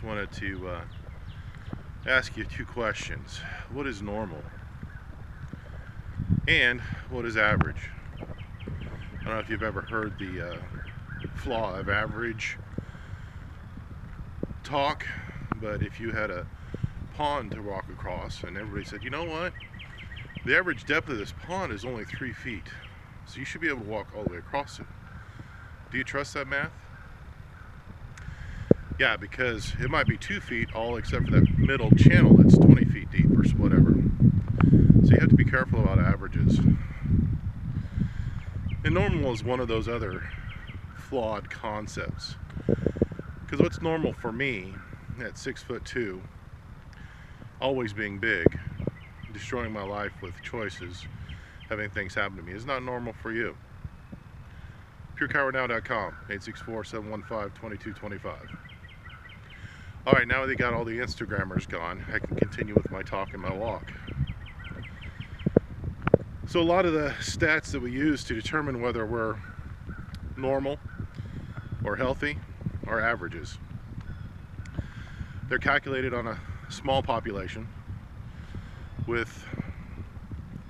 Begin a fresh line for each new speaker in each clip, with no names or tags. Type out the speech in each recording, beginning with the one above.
wanted to ask you two questions. What is normal? And what is average? I don't know if you've ever heard the flaw of average talk, but if you had a pond to walk across and everybody said, you know what? The average depth of this pond is only 3 feet, so you should be able to walk all the way across it. Do you trust that math? Yeah, because it might be 2 feet all except for that middle channel that's 20 feet deep or whatever. So you have to be careful about averages. And normal is one of those other flawed concepts. Because what's normal for me at 6'2", always being big, destroying my life with choices, having things happen to me, is not normal for you. PureCowardNow.com, 864-715-2225. Alright, now that you got all the Instagrammers gone, I can continue with my talk and my walk. So a lot of the stats that we use to determine whether we're normal or healthy are averages. They're calculated on a small population with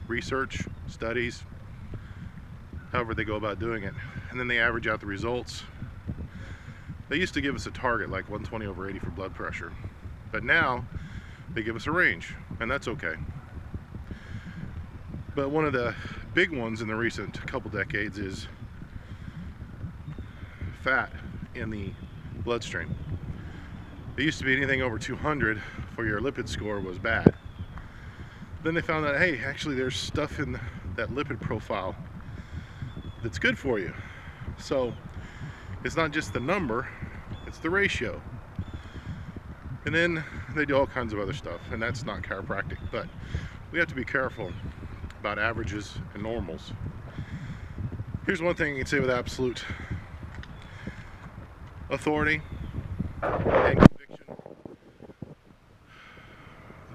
research, studies, however they go about doing it, and then they average out the results. They used to give us a target like 120/80 for blood pressure, but now they give us a range, and that's okay. But one of the big ones in the recent couple decades is fat in the bloodstream. It used to be anything over 200 for your lipid score was bad. Then they found out, hey, actually there's stuff in that lipid profile that's good for you. So it's not just the number, it's the ratio. And then they do all kinds of other stuff, and that's not chiropractic, but we have to be careful about averages and normals. Here's one thing you can say with absolute authority and conviction,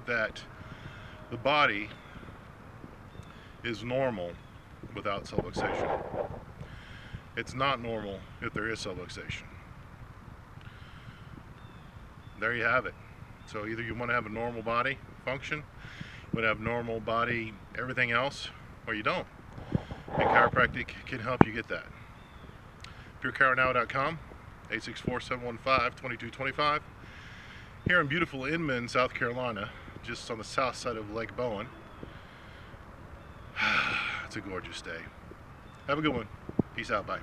that the body is normal without subluxation. It's not normal if there is subluxation. There you have it. So either you want to have a normal body function, you want to have normal body everything else, or you don't. And chiropractic can help you get that. PureCowardNow.com, 864-715-2225. Here in beautiful Inman, South Carolina, just on the south side of Lake Bowen. It's a gorgeous day. Have a good one. Peace out. Bye.